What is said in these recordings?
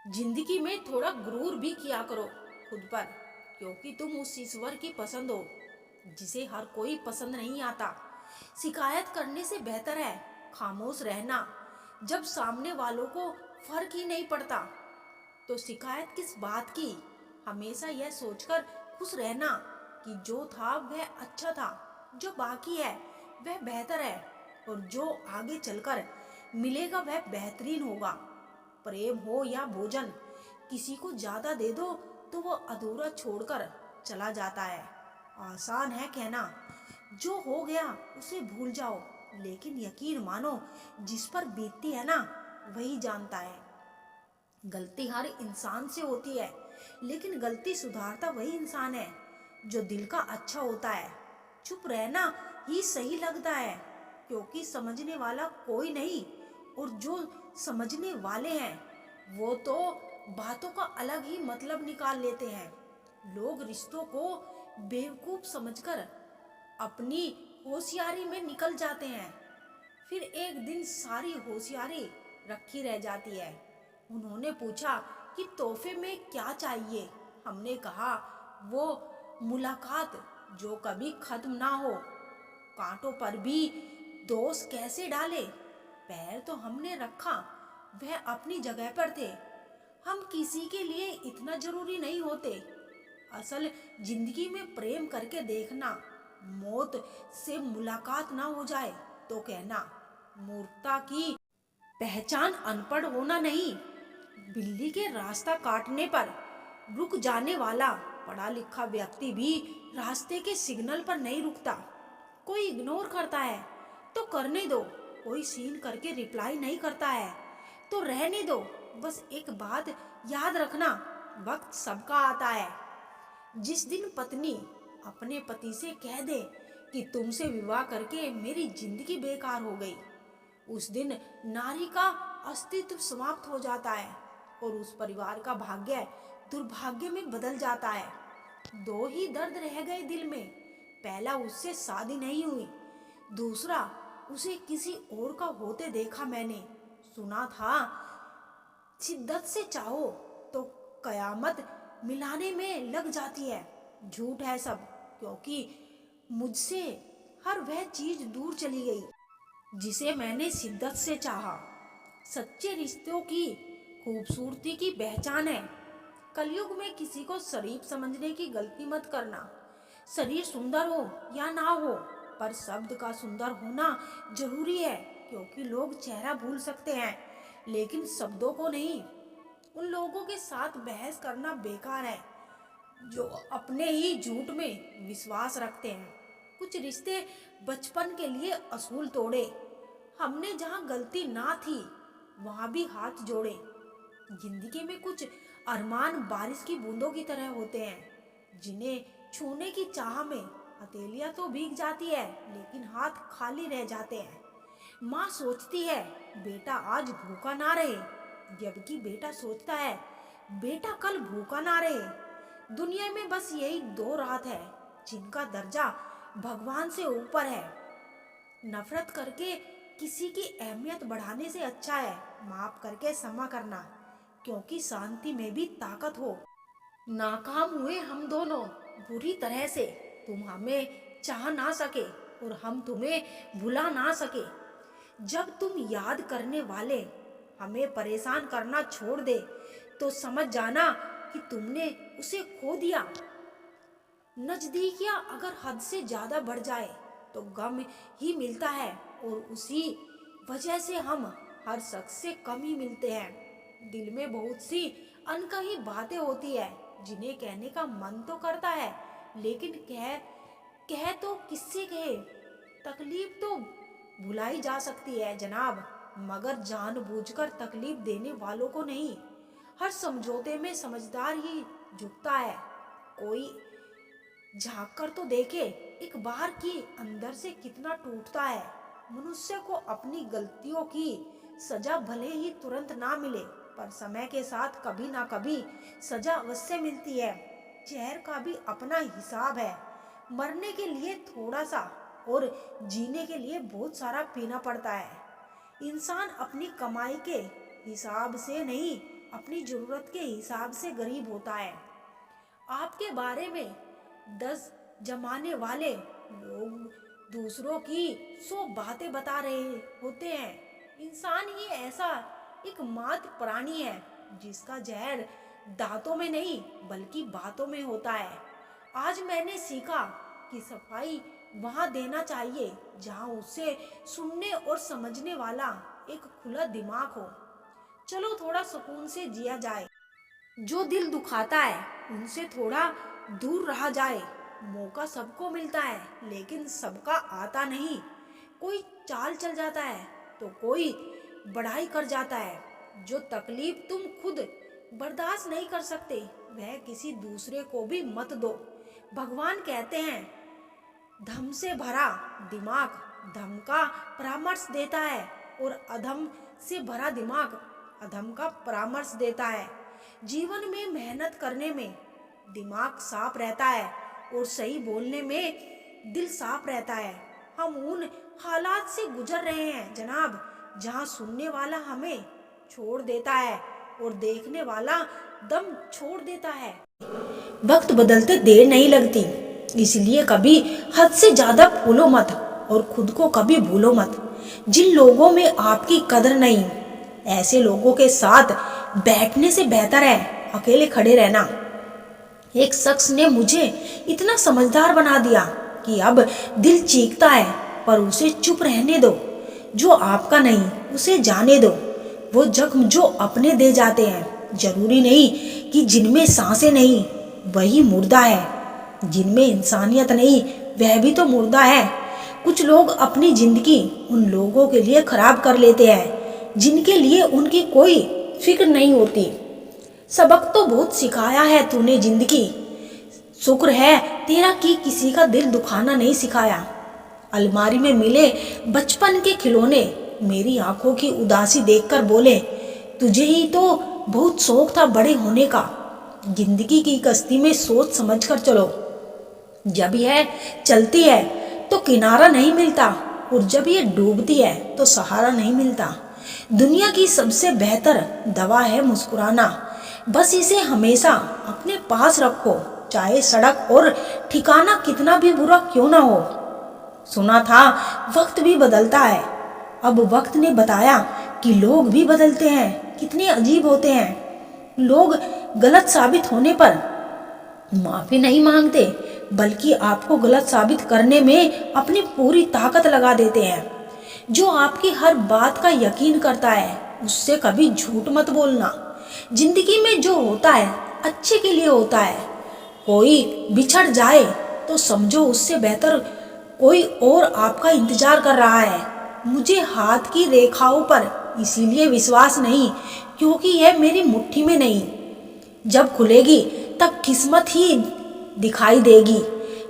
जिंदगी में थोड़ा गुरूर भी किया करो खुद पर, क्योंकि तुम उस ईश्वर की पसंद हो जिसे हर कोई पसंद नहीं आता। शिकायत करने से बेहतर है खामोश रहना। जब सामने वालों को फर्क ही नहीं पड़ता तो शिकायत किस बात की। हमेशा यह सोचकर खुश रहना कि जो था वह अच्छा था, जो बाकी है वह बेहतर है, और जो आगे चलकर मिलेगा वह बेहतरीन होगा। प्रेम हो या भोजन, किसी को ज्यादा दे दो तो वो अधूरा छोड़कर चला जाता है। आसान है कहना जो हो गया उसे भूल जाओ, लेकिन यकीन मानो जिस पर बीतती है ना वही जानता है। गलती हर इंसान से होती है, लेकिन गलती सुधारता वही इंसान है जो दिल का अच्छा होता है। चुप रहना ही सही लगता है, क्योंकि समझने वाला कोई नहीं, और जो समझने वाले हैं वो तो बातों का अलग ही मतलब निकाल लेते हैं। लोग रिश्तों को बेवकूफ समझकर अपनी होशियारी में निकल जाते हैं, फिर एक दिन सारी होशियारी रखी रह जाती है। उन्होंने पूछा कि तोहफे में क्या चाहिए। हमने कहा वो मुलाकात जो कभी खत्म ना हो। कांटों पर भी दोष कैसे डाले। पैर तो हमने रखा, वह अपनी जगह पर थे। हम किसी के लिए इतना जरूरी नहीं होते। असल जिंदगी में प्रेम करके देखना। मौत से मुलाकात ना हो जाए तो कहना। मूर्खता की पहचान अनपढ़ होना नहीं। बिल्ली के रास्ता काटने पर रुक जाने वाला पढ़ा लिखा व्यक्ति भी रास्ते के सिग्नल पर नहीं रुकता। कोई इग्नोर करता है तो करने दो, कोई सीन करके रिप्लाई नहीं करता है तो रहने दो। बस एक बात याद रखना, वक्त सबका आता है। जिस दिन पत्नी अपने पति से कह दे कि तुमसे विवाह करके मेरी जिंदगी बेकार हो गई, उस दिन नारी का अस्तित्व समाप्त हो जाता है और उस परिवार का भाग्य दुर्भाग्य में बदल जाता है। दो ही दर्द रह गए दिल में। पहला उससे शादी नहीं हुई, दूसरा उसे किसी और का होते देखा मैंने। सुना था शिद्दत से चाहो तो कयामत मिलाने में लग जाती है। झूठ है सब, क्योंकि मुझसे हर वह चीज दूर चली गई जिसे मैंने शिद्दत से चाहा। सच्चे रिश्तों की खूबसूरती की पहचान है। कलयुग में किसी को शरीफ समझने की गलती मत करना। शरीर सुंदर हो या ना हो, पर शब्द का सुंदर होना जरूरी है, क्योंकि लोग चेहरा भूल सकते हैं लेकिन शब्दों को नहीं। उन लोगों के साथ बहस करना बेकार है जो अपने ही झूठ में विश्वास रखते हैं। कुछ रिश्ते बचपन के लिए असूल तोड़े। हमने जहाँ गलती ना थी वहाँ भी हाथ जोड़े। जिंदगी में कुछ अरमान बारिश की बूंदों की तरह होते हैं, जिन्हें छूने की चाह में हथेलियां तो भीग जाती है लेकिन हाथ खाली रह जाते हैं। माँ सोचती है बेटा आज भूखा ना रहे, जबकि बेटा सोचता है बेटा कल भूखा ना रहे। दुनिया में बस यही दो रात है जिनका दर्जा भगवान से ऊपर है। नफरत करके किसी की अहमियत बढ़ाने से अच्छा है माफ करके क्षमा करना, क्योंकि शांति में भी ताकत हो। नाकाम हुए हम दोनों बुरी तरह से। तुम हमें चाह ना सके और हम तुम्हें भुला ना सके। जब तुम याद करने वाले हमें परेशान करना छोड़ दे तो समझ जाना कि तुमने उसे खो दिया। नजदीकियां अगर हद से ज्यादा बढ़ जाए तो गम ही मिलता है, और उसी वजह से हम हर शख्स से कम ही मिलते हैं। दिल में बहुत सी अनकही बातें होती है जिन्हें कहने का मन तो करता है, लेकिन कह तो किससे कहे। तकलीफ तो भुलाई जा सकती है जनाब, मगर जानबूझकर तकलीफ देने वालों को नहीं। हर समझौते में समझदार ही झुकता है। कोई झांक कर तो देखे एक बार कि अंदर से कितना टूटता है। मनुष्य को अपनी गलतियों की सजा भले ही तुरंत ना मिले, पर समय के साथ कभी ना कभी सजा अवश्य मिलती है। जहर का भी अपना हिसाब है। मरने के लिए थोड़ा सा और जीने के लिए बहुत सारा पीना पड़ता है। इंसान अपनी कमाई के हिसाब से नहीं, अपनी जरूरत के हिसाब से गरीब होता है। आपके बारे में 10 जमाने वाले लोग दूसरों की 100 बातें बता रहे होते हैं। इंसान ही ऐसा एकमात्र प्राणी है जिसका जहर दांतों में नहीं बल्कि बातों में होता है। आज मैंने सीखा कि सफाई वहां देना चाहिए जहां उसे सुनने और समझने वाला एक खुला दिमाग हो। चलो थोड़ा सुकून से जिया जाए। जो दिल दुखाता है उनसे थोड़ा दूर रहा जाए। मौका सबको मिलता है लेकिन सबका आता नहीं। कोई चाल चल जाता है तो कोई बढ़ाई कर जाता है। जो तकलीफ तुम खुद बर्दाश्त नहीं कर सकते वह किसी दूसरे को भी मत दो। भगवान कहते हैं धम से भरा दिमाग धम का परामर्श देता है और अधम से भरा दिमाग अधम का परामर्श देता है। जीवन में मेहनत करने में दिमाग साफ रहता है और सही बोलने में दिल साफ रहता है। हम उन हालात से गुजर रहे हैं जनाब जहां सुनने वाला हमें छोड़ देता है और देखने वाला दम छोड़ देता है। वक्त बदलते देर नहीं लगती, इसलिए कभी हद से ज्यादा फूलो मत और खुद को कभी भूलो मत। जिन लोगों में आपकी कदर नहीं ऐसे लोगों के साथ बैठने से बेहतर है अकेले खड़े रहना। एक शख्स ने मुझे इतना समझदार बना दिया कि अब दिल चीखता है पर उसे चुप रहने दो। जो आपका नहीं उसे जाने दो। वो जख्म जो अपने दे जाते हैं जरूरी नहीं कि जिनमें सांसें नहीं वही मुर्दा है। जिनमें इंसानियत नहीं वह भी तो मुर्दा है। कुछ लोग अपनी जिंदगी उन लोगों के लिए खराब कर लेते हैं जिनके लिए उनकी कोई फिक्र नहीं होती। सबक तो बहुत सिखाया है तूने जिंदगी, शुक्र है तेरा कि किसी का दिल दुखाना नहीं सिखाया। अलमारी में मिले बचपन के खिलौने मेरी आंखों की उदासी देखकर बोले तुझे ही तो बहुत शौक था बड़े होने का। जिंदगी की कश्ती में सोच समझकर चलो। जब यह चलती है तो किनारा नहीं मिलता और जब ये डूबती है तो सहारा नहीं मिलता। दुनिया की सबसे बेहतर दवा है मुस्कुराना। बस इसे हमेशा अपने पास रखो चाहे सड़क और ठिकाना कितना भी बुरा क्यों ना हो। सुना था वक्त भी बदलता है। अब वक्त ने बताया कि लोग भी बदलते हैं, कितने अजीब होते हैं। लोग गलत साबित होने पर माफी नहीं मांगते बल्कि आपको गलत साबित करने में अपनी पूरी ताकत लगा देते हैं। जो आपकी हर बात का यकीन करता है उससे कभी झूठ मत बोलना। जिंदगी में जो होता है अच्छे के लिए होता है। कोई बिछड़ जाए तो समझो उससे बेहतर कोई और आपका इंतजार कर रहा है। मुझे हाथ की रेखाओं पर इसीलिए विश्वास नहीं क्योंकि यह मेरी मुट्ठी में नहीं। जब खुलेगी तब किस्मत ही दिखाई देगी।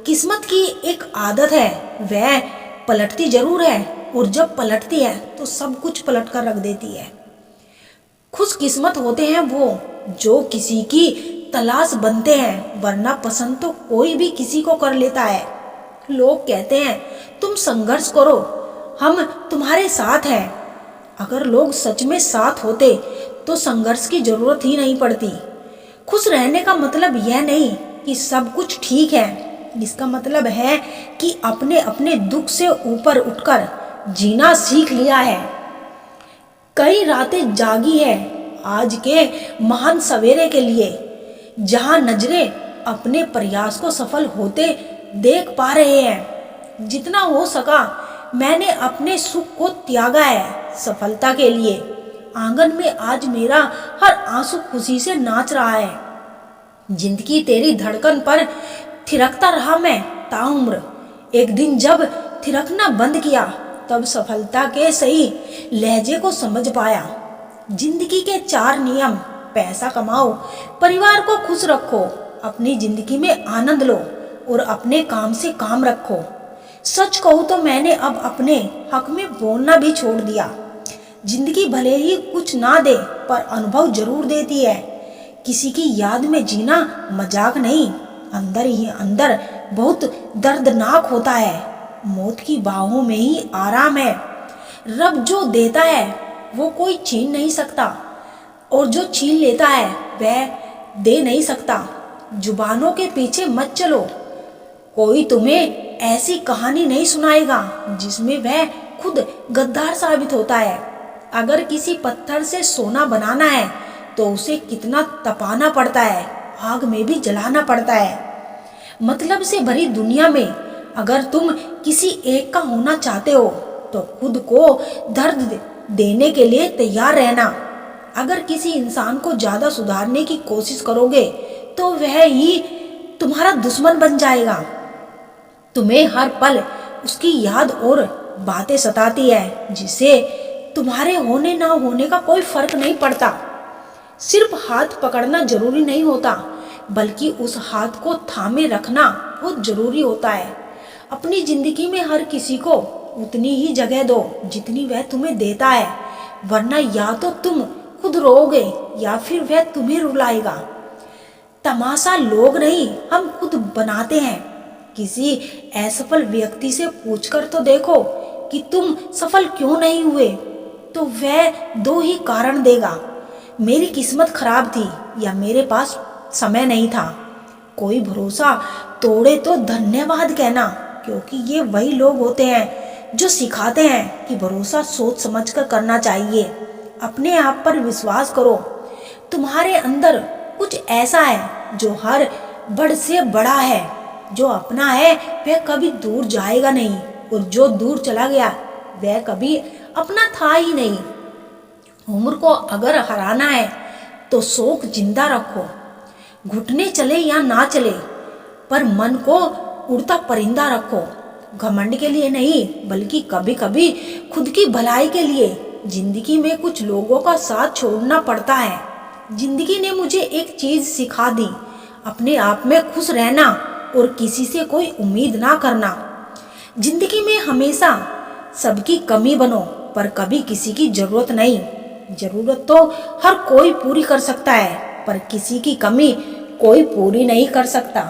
किस्मत की एक आदत है वह पलटती जरूर है और जब पलटती है तो सब कुछ पलट कर रख देती है। खुशकिस्मत होते हैं वो जो किसी की तलाश बनते हैं वरना पसंद तो कोई भी किसी को कर लेता है। लोग कहते हैं तुम संघर्ष करो हम तुम्हारे साथ हैं। अगर लोग सच में साथ होते तो संघर्ष की जरूरत ही नहीं पड़ती। खुश रहने का मतलब यह नहीं कि सब कुछ ठीक है, इसका मतलब है कि अपने अपने दुख से ऊपर उठकर जीना सीख लिया है। कई रातें जागी है आज के महान सवेरे के लिए जहां नजरें अपने प्रयास को सफल होते देख पा रहे हैं। जितना हो सका मैंने अपने सुख को त्यागा है सफलता के लिए। आंगन में आज मेरा हर आंसू खुशी से नाच रहा है। जिंदगी तेरी धड़कन पर थिरकता रहा मैं ताउम्र। एक दिन जब थिरकना बंद किया तब सफलता के सही लहजे को समझ पाया। जिंदगी के 4 नियम, पैसा कमाओ, परिवार को खुश रखो, अपनी जिंदगी में आनंद लो और अपने काम से काम रखो। सच कहूँ तो मैंने अब अपने हक में बोलना भी छोड़ दिया। जिंदगी भले ही कुछ ना दे पर अनुभव जरूर देती है। किसी की याद में जीना मजाक नहीं, अंदर ही अंदर बहुत दर्दनाक होता है। मौत की बाहों में ही आराम है। रब जो देता है वो कोई छीन नहीं सकता। और जो छीन लेता है वह दे नहीं सकता। जुबानों के पीछे मत चलो। कोई तुम्हें ऐसी कहानी नहीं सुनाएगा जिसमें वह खुद गद्दार साबित होता है। अगर किसी पत्थर से सोना बनाना है तो उसे कितना तपाना पड़ता है, आग में भी जलाना पड़ता है। मतलब से भरी दुनिया में अगर तुम किसी एक का होना चाहते हो तो खुद को दर्द देने के लिए तैयार रहना। अगर किसी इंसान को ज्यादा सुधारने की कोशिश करोगे तो वह ही तुम्हारा दुश्मन बन जाएगा। तुम्हें हर पल उसकी याद और बातें सताती है जिससे तुम्हारे होने ना होने का कोई फर्क नहीं पड़ता। सिर्फ हाथ पकड़ना जरूरी नहीं होता, बल्कि उस हाथ को थामे रखना बहुत जरूरी होता है। अपनी जिंदगी में हर किसी को उतनी ही जगह दो जितनी वह तुम्हें देता है, वरना या तो तुम खुद रोओगे या फिर वह तुम्हें रुलाएगा। तमाशा लोग नहीं, हम खुद बनाते हैं। किसी असफल व्यक्ति से पूछकर तो देखो कि तुम सफल क्यों नहीं हुए, तो वह दो ही कारण देगा, मेरी किस्मत खराब थी या मेरे पास समय नहीं था। कोई भरोसा तोड़े तो धन्यवाद कहना, क्योंकि ये वही लोग होते हैं जो सिखाते हैं कि भरोसा सोच समझकर करना चाहिए। अपने आप पर विश्वास करो। तुम्हारे अंदर कुछ ऐसा है जो हर बड़ से बड़ा है। जो अपना है वह कभी दूर जाएगा नहीं, और जो दूर चला गया वह कभी अपना था ही नहीं। उम्र को अगर हराना है तो शौक जिंदा रखो। घुटने चले या ना चले, पर मन को उड़ता परिंदा रखो। घमंड के लिए नहीं, बल्कि कभी कभी खुद की भलाई के लिए। जिंदगी में कुछ लोगों का साथ छोड़ना पड़ता है। जिंदगी ने मुझे एक चीज सिखा दी, अपने आप में खुश रहना और किसी से कोई उम्मीद ना करना। जिंदगी में हमेशा सबकी कमी बनो, पर कभी किसी की जरूरत नहीं। जरूरत तो हर कोई पूरी कर सकता है, पर किसी की कमी कोई पूरी नहीं कर सकता।